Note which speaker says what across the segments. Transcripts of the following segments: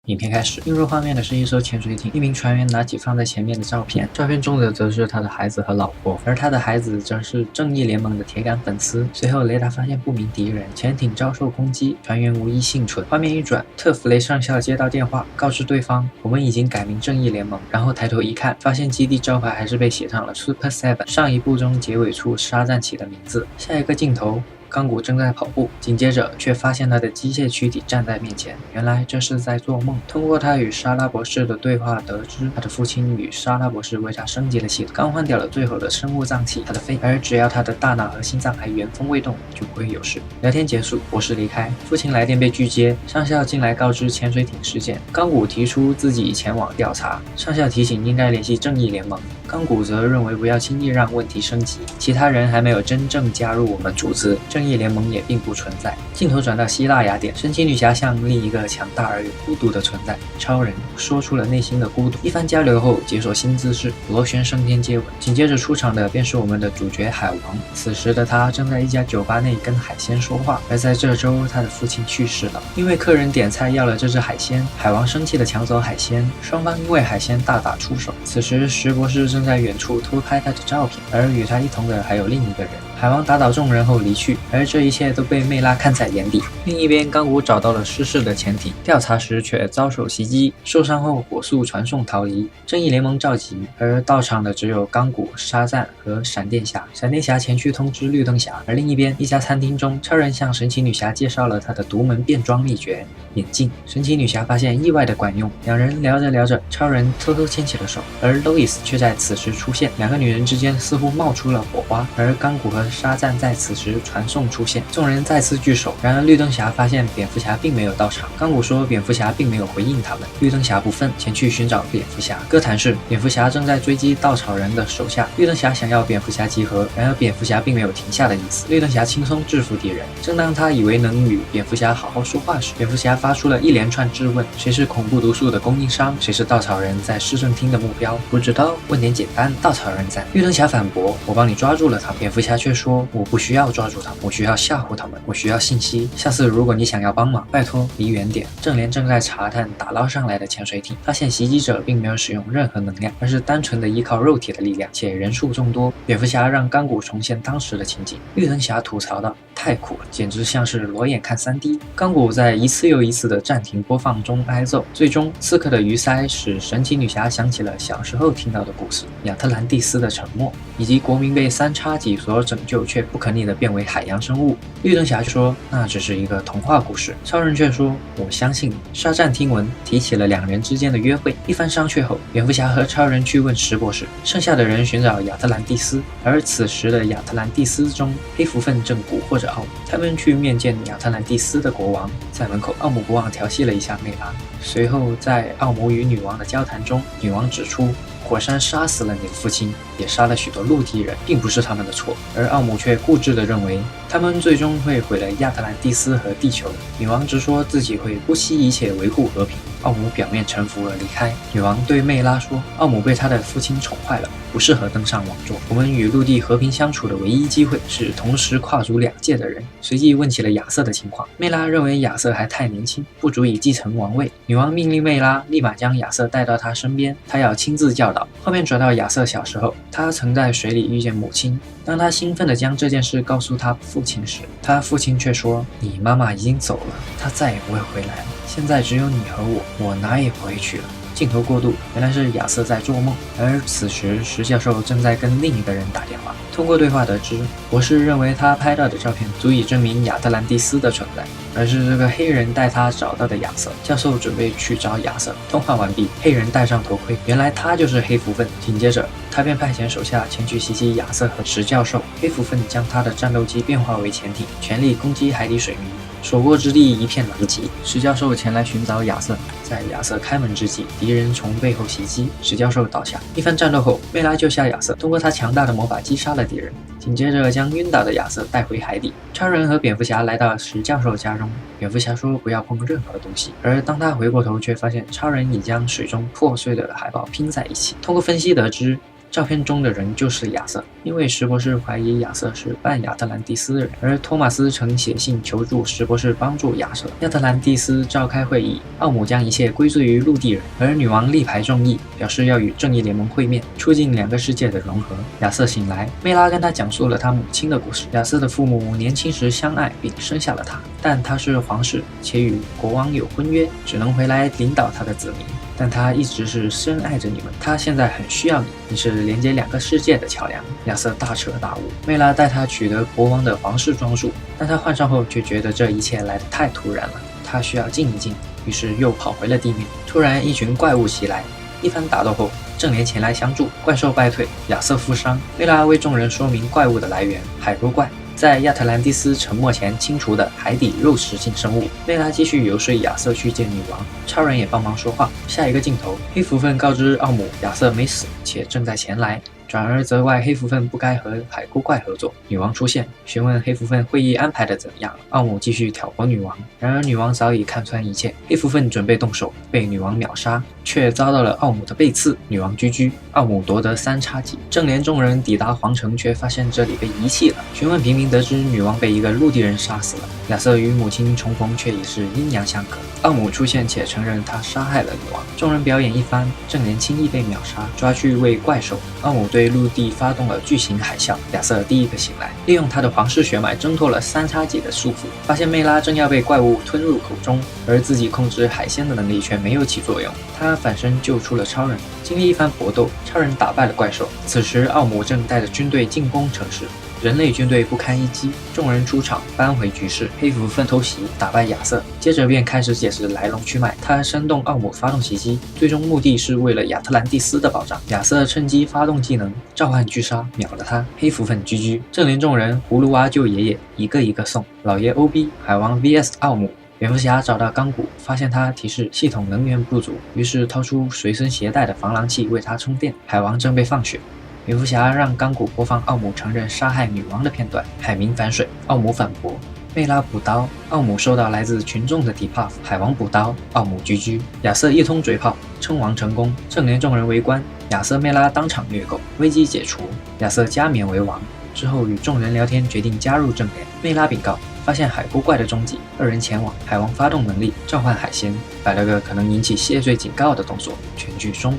Speaker 1: 影片开始，映入画面的是一艘潜水艇，一名船员拿起放在前面的照片，照片中的则是他的孩子和老婆，而他的孩子则是正义联盟的铁杆粉丝。随后，雷达发现不明敌人，潜艇遭受攻击，船员无一幸存。画面一转，特弗雷上校接到电话，告知对方我们已经改名正义联盟。然后抬头一看，发现基地招牌还是被写上了 Super 7， 上一部中结尾处沙赞起的名字。下一个镜头。钢骨正在跑步，紧接着却发现他的机械躯体站在面前。原来这是在做梦。通过他与莎拉博士的对话得知，他的父亲与莎拉博士为他升级了系统，刚换掉了最后的生物脏器，他的肺。而只要他的大脑和心脏还原封未动，就不会有事。聊天结束，博士离开，父亲来电被拒接，上校进来告知潜水艇事件。钢骨提出自己前往调查，上校提醒应该联系正义联盟。钢骨则认为不要轻易让问题升级，其他人还没有真正加入我们组织，正义联盟也并不存在。镜头转到希腊雅典，神奇女侠向另一个强大而又孤独的存在超人说出了内心的孤独。一番交流后，解锁新姿势，螺旋升天接吻。紧接着出场的便是我们的主角海王。此时的他正在一家酒吧内跟海鲜说话，而在这周他的父亲去世了。因为客人点菜要了这只海鲜，海王生气地抢走海鲜，双方因为海鲜大打出手。此时石博士正在远处偷拍他的照片，而与他一同的还有另一个人。海王打倒众人后离去，而这一切都被魅拉看在眼里。另一边，钢骨找到了失事的潜艇，调查时却遭受袭击，受伤后火速传送逃离。正义联盟召集，而到场的只有钢骨、沙赞和闪电侠。闪电侠前去通知绿灯侠，而另一边，一家餐厅中，超人向神奇女侠介绍了他的独门变装秘诀——眼镜。神奇女侠发现意外的管用，两人聊着聊着，超人偷偷牵起了手，而 Lois 却在此时出现，两个女人之间似乎冒出了火花，而钢骨和沙赞在此时传送出现，众人再次聚首。然而绿灯侠发现蝙蝠侠并没有到场，钢骨说蝙蝠侠并没有回应他们，绿灯侠不忿，前去寻找蝙蝠侠。歌坛是蝙蝠侠正在追击稻草人的手下，绿灯侠想要蝙蝠侠集合，然而蝙蝠侠并没有停下的意思，绿灯侠轻松制服敌人。正当他以为能与蝙蝠侠好好说话时，蝙蝠侠发出了一连串质问：谁是恐怖毒素的供应商？谁是稻草人在市政厅的目标？不知道，问点简单，稻草人在。绿灯侠反驳：我帮你抓住了他。蝙蝠侠却说：我不需要抓住他们，我需要吓唬他们，我需要信息。下次如果你想要帮忙，拜托离远点。正联正在查探打捞上来的潜水艇，发现袭击者并没有使用任何能量，而是单纯的依靠肉体的力量，且人数众多。蝙蝠侠让钢骨重现当时的情景，绿灯侠吐槽道：太酷了，简直像是裸眼看3D。钢骨在一次又一次的暂停播放中挨揍，最终刺客的鱼鳃使神奇女侠想起了小时候听到的故事——亚特兰蒂斯的沉默，以及国民被3叉戟所拯救却不可逆的变为海洋生物。绿灯侠说那只是一个童话故事，超人却说我相信你。沙赞听闻提起了两人之间的约会，一番商榷后，蝙蝠侠和超人去问石博士，剩下的人寻找亚特兰蒂斯。而此时的亚特兰蒂斯中，黑蝠粪正蛊惑着奥姆，他们去面见亚特兰蒂斯的国王。在门口，奥姆国王调戏了一下魅拉，随后在奥姆与女王的交谈中，女王指出火山杀死了你的父亲，也杀了许多陆地人，并不是他们的错。而奥姆却固执地认为，他们最终会毁了亚特兰蒂斯和地球。女王直说自己会不惜一切维护和平。奥姆表面臣服而离开。女王对魅拉说，奥姆被他的父亲宠坏了，不适合登上王座。我们与陆地和平相处的唯一机会是同时跨足2界的人。随即问起了亚瑟的情况，魅拉认为亚瑟还太年轻，不足以继承王位。女王命令魅拉立马将亚瑟带到她身边，她要亲自教导。后面转到亚瑟小时候，他曾在水里遇见母亲。当他兴奋地将这件事告诉他父亲时，他父亲却说，你妈妈已经走了，她再也不会回来了，现在只有你和我哪也不会去了。镜头过渡，原来是亚瑟在做梦，而此时石教授正在跟另一个人打电话。通过对话得知，博士认为他拍到的照片足以证明亚特兰蒂斯的存在，而是这个黑人带他找到的亚瑟。教授准备去找亚瑟，通话完毕，黑人戴上头盔，原来他就是黑蝠粪。紧接着他便派遣手下前去袭击亚瑟和石教授。黑蝠粪将他的战斗机变化为潜艇，全力攻击海底水迷，所过之地一片狼藉。石教授前来寻找亚瑟，在亚瑟开门之际，敌人从背后袭击，石教授倒下。一番战斗后，魅拉救下亚瑟，通过他强大的魔法击杀了敌人，紧接着将晕倒的亚瑟带回海底。超人和蝙蝠侠来到石教授家中，蝙蝠侠说不要碰任何东西，而当他回过头，却发现超人已将水中破碎的海报拼在一起。通过分析得知，照片中的人就是亚瑟，因为石博士怀疑亚瑟是半亚特兰蒂斯人，而托马斯曾写信求助石博士帮助亚瑟。亚特兰蒂斯召开会议，奥姆将一切归罪于陆地人，而女王力排众议，表示要与正义联盟会面，促进两个世界的融合。亚瑟醒来，梅拉跟他讲述了他母亲的故事。亚瑟的父母年轻时相爱并生下了他，但他是皇室，且与国王有婚约，只能回来领导他的子民。但他一直是深爱着你们，他现在很需要你，你是连接两个世界的桥梁。亚瑟大彻大悟，梅拉带他取得国王的皇室装束，但他换上后却觉得这一切来得太突然了，他需要静一静，于是又跑回了地面。突然一群怪物袭来，一番打斗后，正联前来相助，怪兽败退，亚瑟负伤。梅拉为众人说明怪物的来源，海沟怪，在亚特兰蒂斯沉没前清除的海底肉食性生物。梅拉继续游说亚瑟去见女王，超人也帮忙说话。下一个镜头，黑蝠鲼告知奥姆亚瑟没死，且正在前来，转而责怪黑蝠鲼不该和海沟怪合作。女王出现，询问黑蝠鲼会议安排的怎样。奥姆继续挑拨女王，然而女王早已看穿一切。黑蝠鲼准备动手，被女王秒杀，却遭到了奥姆的背刺。女王居居，奥姆夺得3叉戟。正联众人抵达皇城，却发现这里被遗弃了。询问平民，得知女王被一个陆地人杀死了。亚瑟与母亲重逢，却已是阴阳相隔。奥姆出现且承认他杀害了女王。众人表演一番，正联轻易被秒杀，抓去喂怪兽。奥姆对陆地发动了巨型海啸。亚瑟第一个醒来，利用他的皇室血脉挣脱了3叉戟的束缚，发现梅拉正要被怪物吞入口中，而自己控制海鲜的能力却没有起作用。他反身救出了超人。经历一番搏斗，超人打败了怪兽。此时奥姆正带着军队进攻城市，人类军队不堪一击，众人出场扳回局势。黑蝠鲼偷袭打败亚瑟，接着便开始解释来龙去脉。他煽动奥姆发动袭击，最终目的是为了亚特兰蒂斯的保障。亚瑟趁机发动技能召唤巨鲨，秒了他。黑蝠鲼居居，正联众人葫芦娃救爷爷，一个一个送。老爷 OB 海王 VS 奥姆。蝙蝠侠找到钢骨，发现他提示系统能源不足，于是掏出随身携带的防狼器为他充电。海王正被放血，蝙蝠侠让钢骨播放奥姆承认杀害女王的片段。海明反水，奥姆反驳。梅拉补刀，奥姆受到来自群众的debuff。海王补刀，奥姆居居。亚瑟一通嘴炮，称王成功。正联众人围观，亚瑟梅拉当场虐狗，危机解除，亚瑟加冕为王。之后与众人聊天，决定加入正联。梅拉禀告，发现海沟怪的踪迹，二人前往。海王发动能力召唤海鲜，摆了个可能引起谢罪警告的动作。全剧终。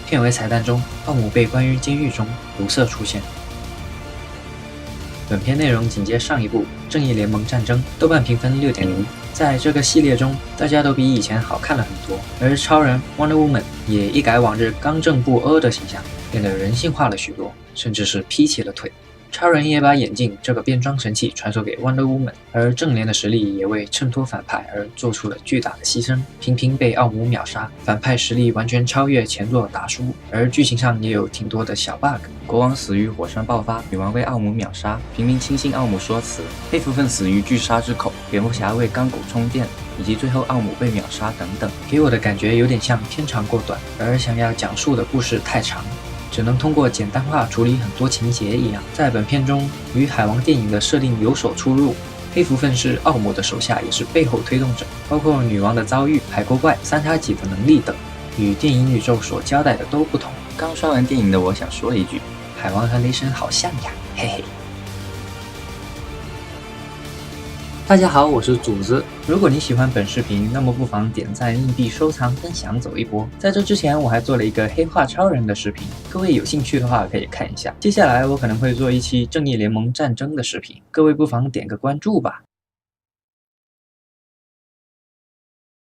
Speaker 1: 片尾彩蛋中，奥姆被关于监狱中，卢瑟出现。本片内容紧接上一部《正义联盟战争》，豆瓣评分6.0。在这个系列中，大家都比以前好看了很多，而超人 Wonder Woman 也一改往日刚正不阿的形象，变得人性化了许多，甚至是劈起了腿。超人也把眼镜这个变装神器传授给 Wonder Woman， 而正联的实力也为衬托反派而做出了巨大的牺牲，频频被奥姆秒杀，反派实力完全超越前作达叔，而剧情上也有挺多的小 bug。国王死于火山爆发，女王被奥姆秒杀，平民轻信奥姆说辞，黑蝠鲼死于巨鲨之口，蝙蝠侠为钢骨充电，以及最后奥姆被秒杀等等，给我的感觉有点像片长过短，而想要讲述的故事太长，只能通过简单化处理很多情节一样。在本片中，与海王电影的设定有所出入，黑蝠鲼是奥姆的手下，也是背后推动者，包括女王的遭遇、海沟怪、3叉戟的能力等，与电影宇宙所交代的都不同。刚刷完电影的我想说一句，海王和雷神好像呀，嘿嘿。大家好，我是主子。如果你喜欢本视频，那么不妨点赞、硬币、收藏、分享走一波。在这之前，我还做了一个黑化超人的视频，各位有兴趣的话可以看一下。接下来我可能会做一期正义联盟战争的视频，各位不妨点个关注吧。